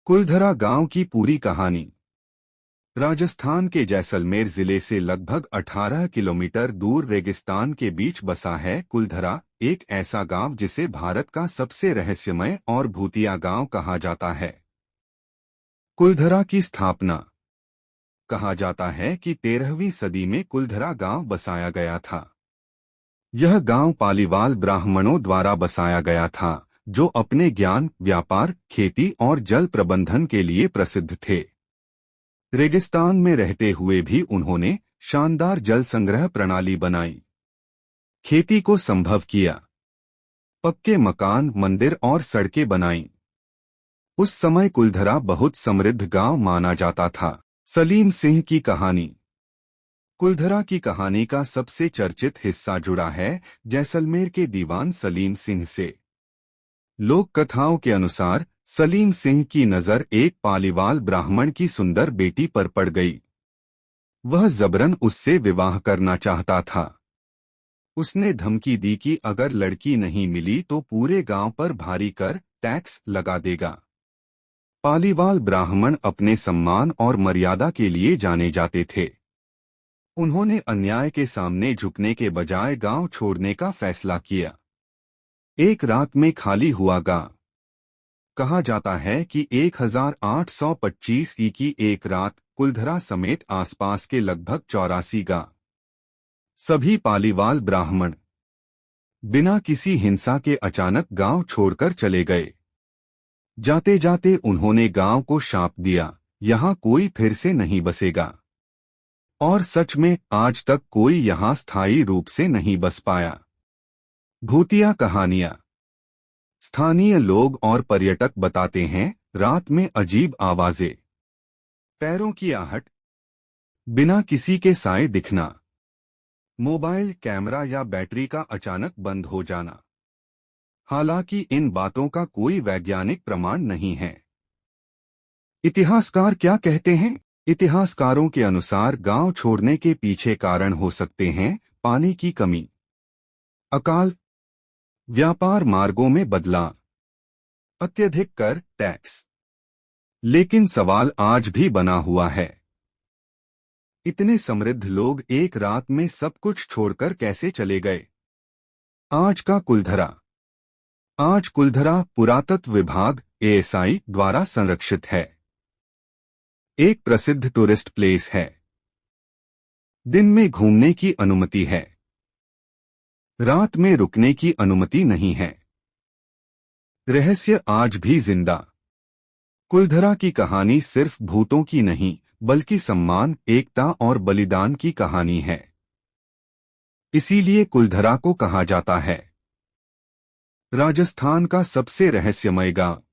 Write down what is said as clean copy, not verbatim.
कुलधरा गांव की पूरी कहानी। राजस्थान के जैसलमेर जिले से लगभग 18 किलोमीटर दूर रेगिस्तान के बीच बसा है कुलधरा, एक ऐसा गांव जिसे भारत का सबसे रहस्यमय और भूतिया गांव कहा जाता है। कुलधरा की स्थापना। कहा जाता है कि 13वीं सदी में कुलधरा गांव बसाया गया था। यह गांव पालीवाल ब्राह्मणों द्वारा बसाया गया था, जो अपने ज्ञान, व्यापार, खेती और जल प्रबंधन के लिए प्रसिद्ध थे। रेगिस्तान में रहते हुए भी उन्होंने शानदार जल संग्रह प्रणाली बनाई, खेती को संभव किया, पक्के मकान, मंदिर और सड़कें बनाई। उस समय कुलधरा बहुत समृद्ध गांव माना जाता था। सलीम सिंह की कहानी। कुलधरा की कहानी का सबसे चर्चित हिस्सा जुड़ा है जैसलमेर के दीवान सलीम सिंह से। लोक कथाओं के अनुसार सलीम सिंह की नजर एक पालीवाल ब्राह्मण की सुंदर बेटी पर पड़ गई। वह जबरन उससे विवाह करना चाहता था। उसने धमकी दी कि अगर लड़की नहीं मिली तो पूरे गांव पर भारी कर, टैक्स लगा देगा। पालीवाल ब्राह्मण अपने सम्मान और मर्यादा के लिए जाने जाते थे। उन्होंने अन्याय के सामने झुकने के बजाय गांव छोड़ने का फैसला किया। एक रात में खाली हुआ गांव। कहा जाता है कि 1825 की एक रात कुलधरा समेत आसपास के लगभग 84 गांव, सभी पालीवाल ब्राह्मण, बिना किसी हिंसा के अचानक गांव छोड़कर चले गए। जाते जाते उन्होंने गांव को शाप दिया, यहां कोई फिर से नहीं बसेगा। और सच में आज तक कोई यहां स्थायी रूप से नहीं बस पाया। भूतिया कहानियां। स्थानीय लोग और पर्यटक बताते हैं, रात में अजीब आवाजें, पैरों की आहट, बिना किसी के साए दिखना, मोबाइल, कैमरा या बैटरी का अचानक बंद हो जाना। हालांकि इन बातों का कोई वैज्ञानिक प्रमाण नहीं है। इतिहासकार क्या कहते हैं? इतिहासकारों के अनुसार गांव छोड़ने के पीछे कारण हो सकते हैं पानी की कमी, अकाल, व्यापार मार्गों में बदलाव, अत्यधिक कर, टैक्स। लेकिन सवाल आज भी बना हुआ है, इतने समृद्ध लोग एक रात में सब कुछ छोड़कर कैसे चले गए? आज का कुलधरा। आज कुलधरा पुरातत्व विभाग एएसआई द्वारा संरक्षित है। एक प्रसिद्ध टूरिस्ट प्लेस है। दिन में घूमने की अनुमति है, रात में रुकने की अनुमति नहीं है। रहस्य आज भी जिंदा। कुलधरा की कहानी सिर्फ भूतों की नहीं, बल्कि सम्मान, एकता और बलिदान की कहानी है। इसीलिए कुलधरा को कहा जाता है राजस्थान का सबसे रहस्यमय गांव।